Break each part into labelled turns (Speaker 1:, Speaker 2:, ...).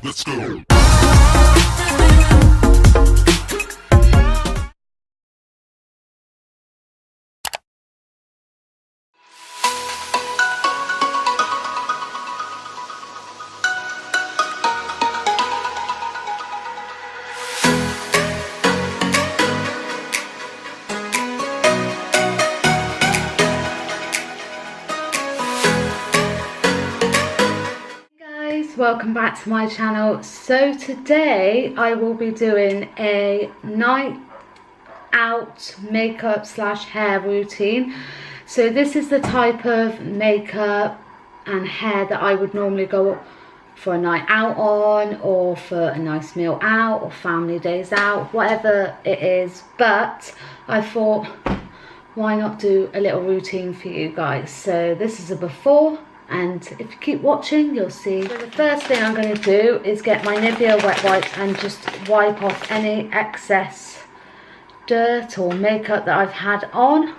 Speaker 1: Let's go.
Speaker 2: Welcome back to my channel. So today I will be doing a night out makeup slash hair routine. So this is the type of makeup and hair that I would normally go for a night out on, or for a nice meal out, or family days out, whatever it is. But I thought, why not do a little routine for you guys? So this is a before, and if you keep watching you'll see. So the first thing I'm going to do is get my Nivea wet wipe and just wipe off any excess dirt or makeup that I've had on.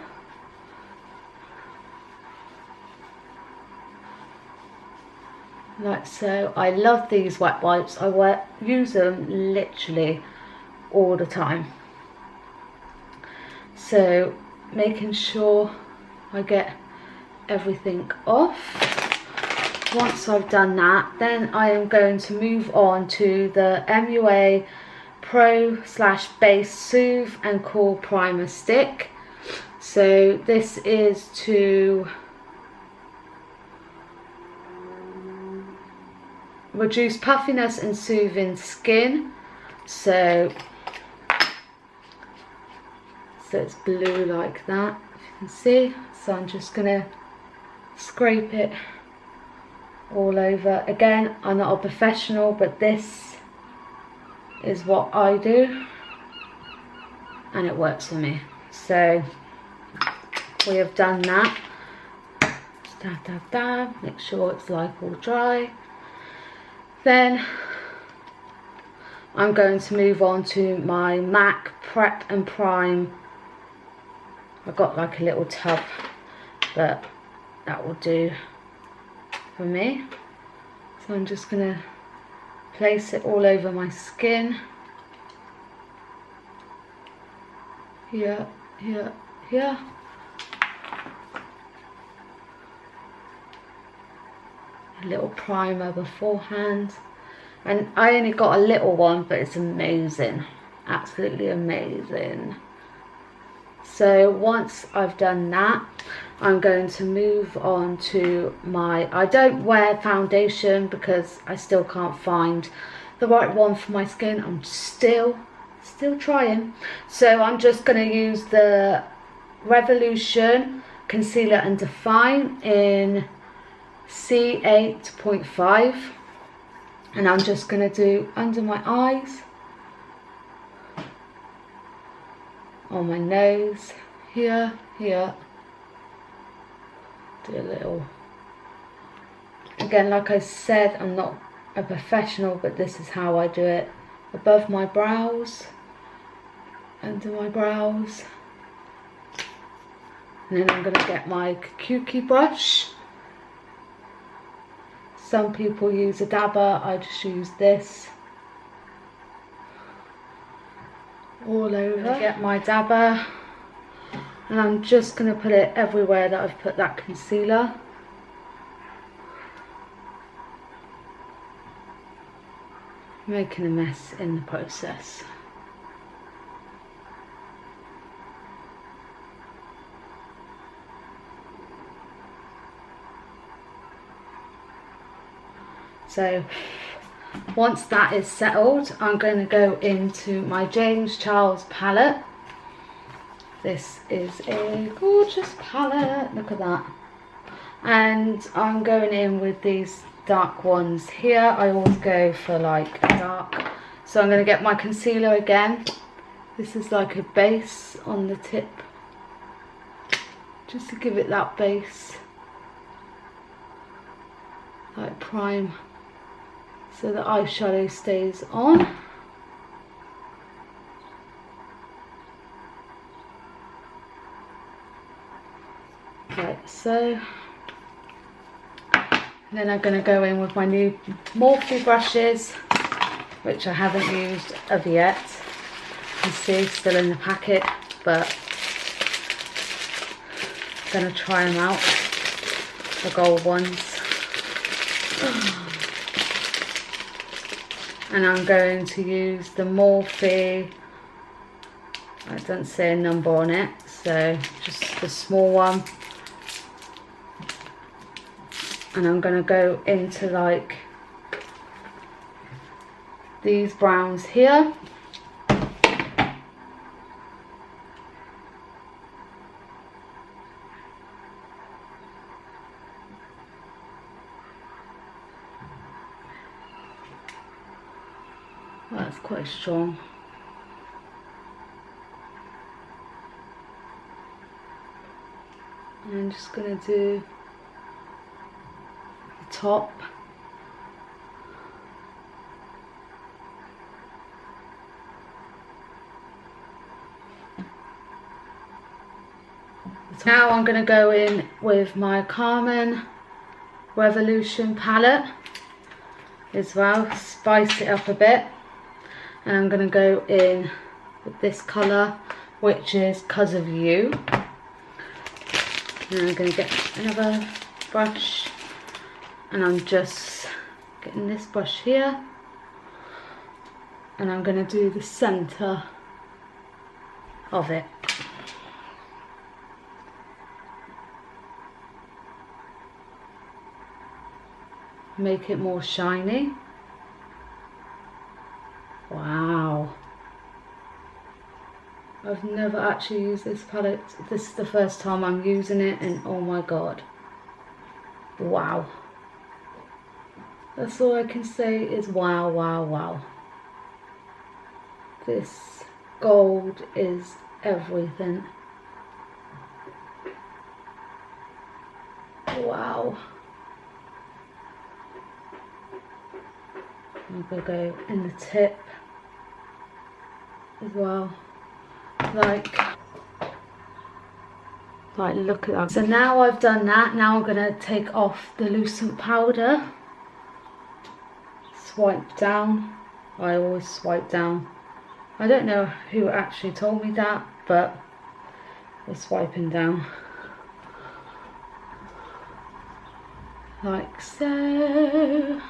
Speaker 2: Like so. I love these wet wipes. I use them literally all the time. So making sure I get everything off. Once I've done that, then I am going to move on to the MUA Pro / Base Soothe and Cool Primer Stick. So this is to reduce puffiness and soothing skin. So it's blue like that, if you can see. So I'm just gonna scrape it all over. Again, I'm not a professional, but this is what I do and it works for me. So we have done that. Dab, dab, dab. Make sure it's like all dry. Then I'm going to move on to my MAC Prep and Prime. I've got like a little tub, but that will do for me. So I'm just going to place it all over my skin. Here, here, here. A little primer beforehand. And I only got a little one, but it's amazing. Absolutely amazing. So once I've done that, I'm going to move on to my, I don't wear foundation because I still can't find the right one for my skin. I'm still trying. So I'm just going to use the Revolution Concealer and Define in C8.5. And I'm just going to do under my eyes, on my nose, here, here. Do a little. Again, like I said, I'm not a professional, but this is how I do it. Above my brows, under my brows. And then I'm going to get my Kikuki brush. Some people use a dabber, I just use this. All over. Get my dabber, and I'm just going to put it everywhere that I've put that concealer. Making a mess in the process. So once that is settled, I'm going to go into my James Charles palette. This is a gorgeous palette, look at that. And I'm going in with these dark ones here. I always go for like a dark. So I'm going to get my concealer again. This is like a base on the tip, just to give it that base, like prime, so the eyeshadow stays on. Like so. And then I'm going to go in with my new Morphe brushes. which I haven't used of yet. You can see still in the packet, but I'm going to try them out, the gold ones. And I'm going to use the Morphe, it doesn't say a number on it, so just the small one. And I'm going to go into like these browns here. That's quite strong. And I'm just going to do the top. Now I'm going to go in with my CANON Revolution palette as well, spice it up a bit. And I'm going to go in with this colour, which is 'Cause of You. And I'm going to get another brush, and I'm just getting this brush here, and I'm going to do the centre of it. Make it more shiny. Wow. I've never actually used this palette. This is the first time I'm using it, and oh my god. Wow. That's all I can say is wow, wow, wow. This gold is everything. Wow. I'm going to go in the tip as well. Like look at that. So now I've done that, now I'm going to take off the lucent powder. Swipe down. I always swipe down. I don't know who actually told me that, but we're swiping down. Like so.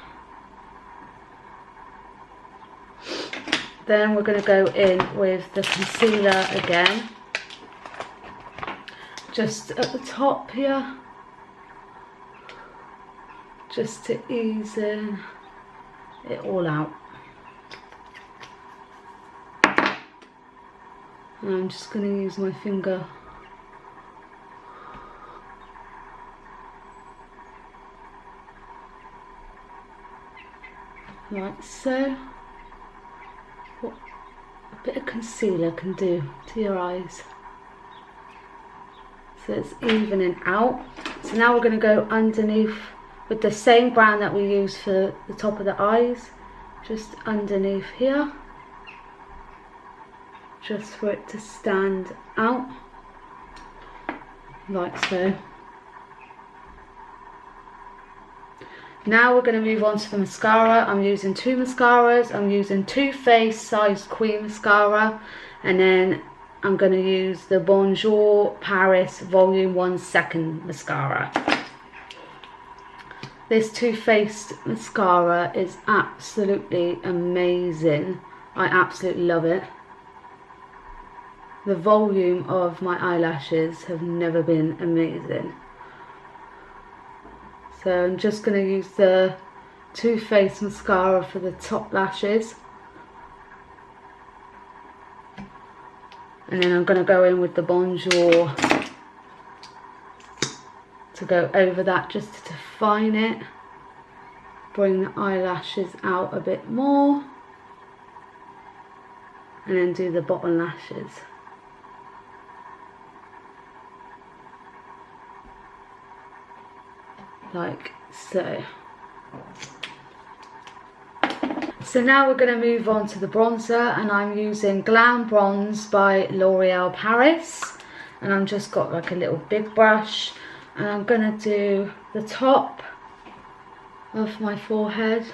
Speaker 2: Then we're going to go in with the concealer again, just at the top here, just to ease in it all out. And I'm just going to use my finger like so. What a bit of concealer can do to your eyes. So it's evening out. So now we're going to go underneath with the same brown that we used for the top of the eyes, just underneath here, just for it to stand out like so. Now we're going to move on to the mascara. I'm using two mascaras. I'm using Too Faced Size Queen mascara, and then I'm going to use the Bonjour Paris Volume 1 Second mascara. This Too Faced mascara is absolutely amazing. I absolutely love it. The volume of my eyelashes have never been amazing. So I'm just going to use the Too Faced mascara for the top lashes. And then I'm going to go in with the Bonjour to go over that, just to define it. Bring the eyelashes out a bit more. And then do the bottom lashes. Like so. So now we're going to move on to the bronzer, and I'm using Glam Bronze by L'Oreal Paris, and I'm just got like a little big brush, and I'm going to do the top of my forehead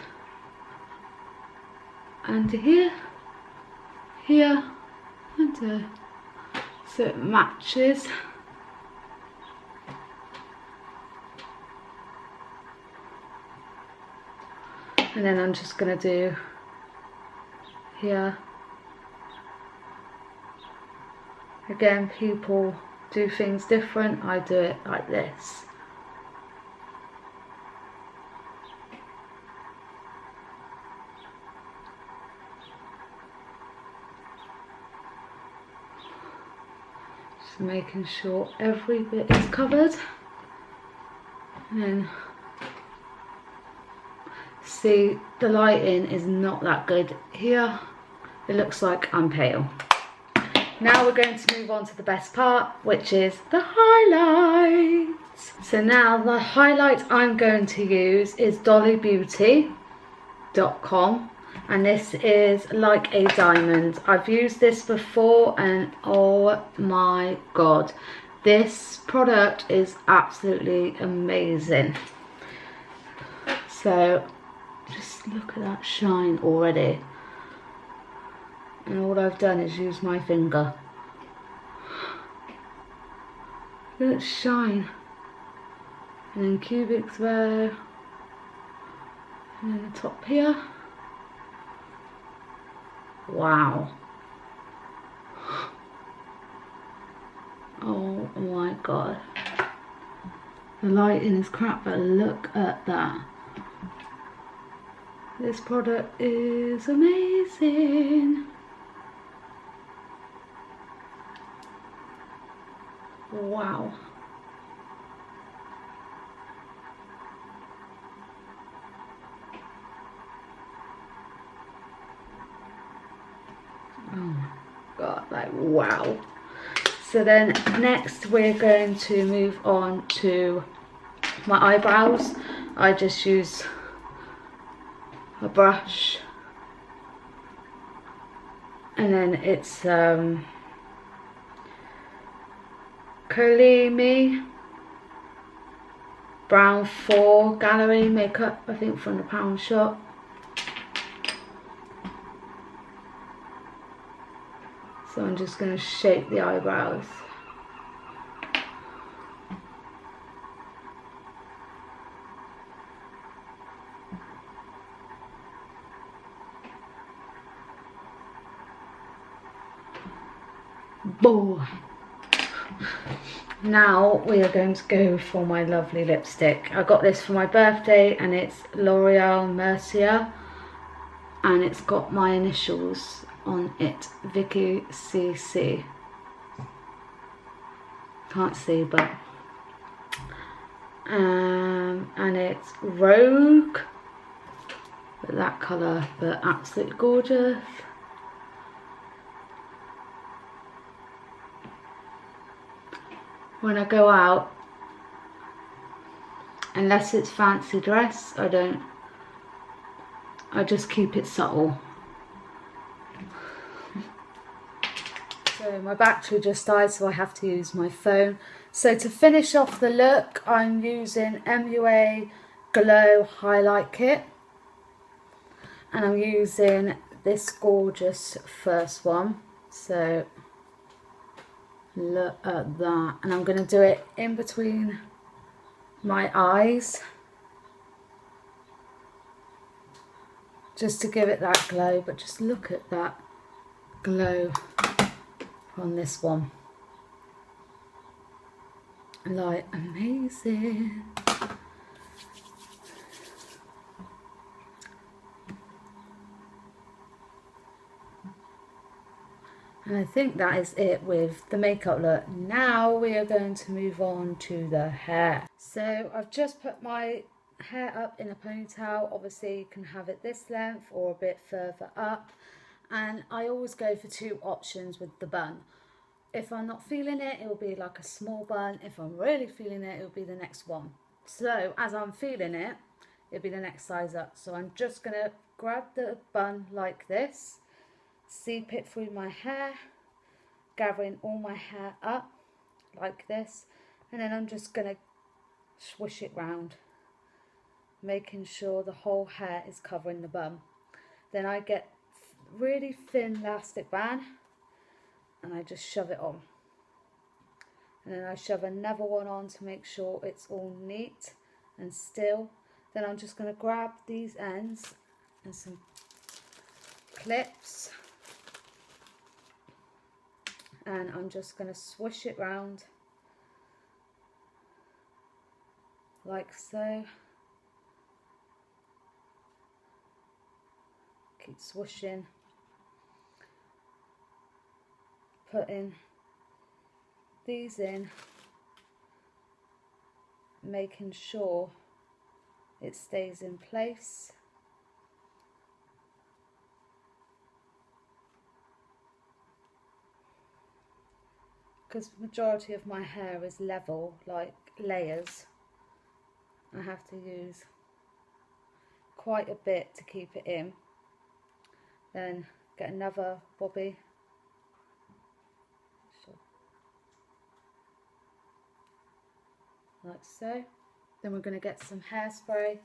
Speaker 2: under here, here, and here, so it matches. And then I'm just going to do here. Again, people do things different. I do it like this. Just making sure every bit is covered. And then see, the lighting is not that good here. It looks like I'm pale. Now we're going to move on to the best part, which is the highlights. So now the highlight I'm going to use is dollybeauty.com, and this is Like a Diamond. I've used this before and oh my god, this product is absolutely amazing. So just look at that shine already. And all I've done is use my finger. Look at that shine. And then cubic throw. And then the top here. Wow. Oh my god. The lighting is crap, but look at that. This product is amazing. Wow. Oh my god, like wow. So then next we're going to move on to my eyebrows. I just use a brush, and then it's Curly Me Brown 4 Gallery makeup, I think from the Pound Shop. So I'm just going to shape the eyebrows. Boy. Now we are going to go for my lovely lipstick. I got this for my birthday and it's L'Oreal Mercier, and it's got my initials on it, Vicky CC. Can't see, but and it's Rogue, but that colour, but absolutely gorgeous. When I go out, unless it's fancy dress, I just keep it subtle. So my battery just died, so I have to use my phone. So to finish off the look, I'm using MUA Glow Highlight Kit, and I'm using this gorgeous first one. So look at that, and I'm going to do it in between my eyes just to give it that glow. But just look at that glow on this one, like amazing. And I think that is it with the makeup look. Now we are going to move on to the hair. So I've just put my hair up in a ponytail. Obviously you can have it this length or a bit further up. And I always go for two options with the bun. If I'm not feeling it, it will be like a small bun. If I'm really feeling it, it will be the next one. So as I'm feeling it, it'll be the next size up. So I'm just going to grab the bun like this, seep it through my hair, gathering all my hair up like this, and then I'm just going to swish it round, making sure the whole hair is covering the bun. Then I get really thin elastic band and I just shove it on. And then I shove another one on to make sure it's all neat and still. Then I'm just going to grab these ends and some clips. And I'm just going to swish it round like so. Keep swishing, putting these in, making sure it stays in place. Because the majority of my hair is level, like layers, I have to use quite a bit to keep it in. Then get another bobby, like so. Then we're going to get some hairspray,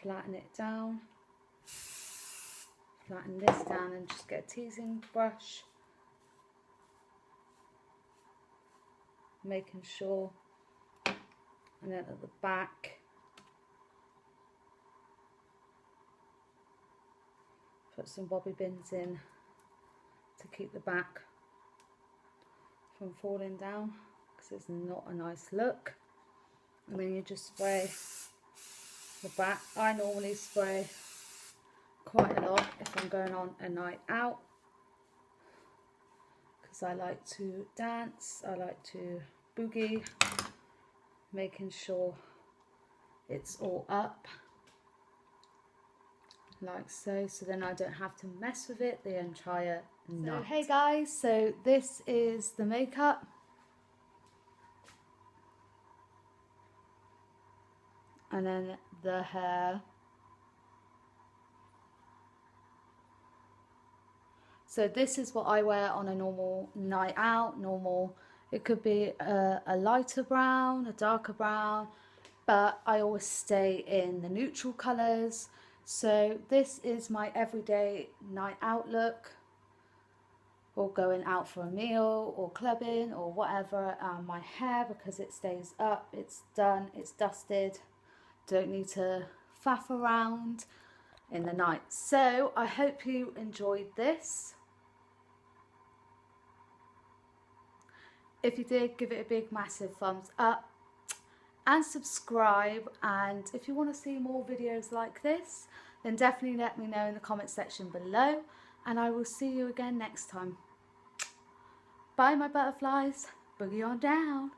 Speaker 2: flatten it down, flatten this down, and just get a teasing brush, making sure. And then at the back, put some bobby pins in to keep the back from falling down, because it's not a nice look. And then you just spray the back. I normally spray quite a lot if I'm going on a night out, because I like to dance, I like to boogie, making sure it's all up like so, so then I don't have to mess with it the entire night. So hey guys, so this is the makeup. And then the hair. So this is what I wear on a normal night out. Normal, it could be a lighter brown, a darker brown, but I always stay in the neutral colours. So this is my everyday night out look, or going out for a meal or clubbing or whatever. My hair, because it stays up, it's done, it's dusted, don't need to faff around in the night. So I hope you enjoyed this. If you did, give it a big massive thumbs up and subscribe. And if you want to see more videos like this, then definitely let me know in the comment section below, and I will see you again next time. Bye my butterflies, boogie on down.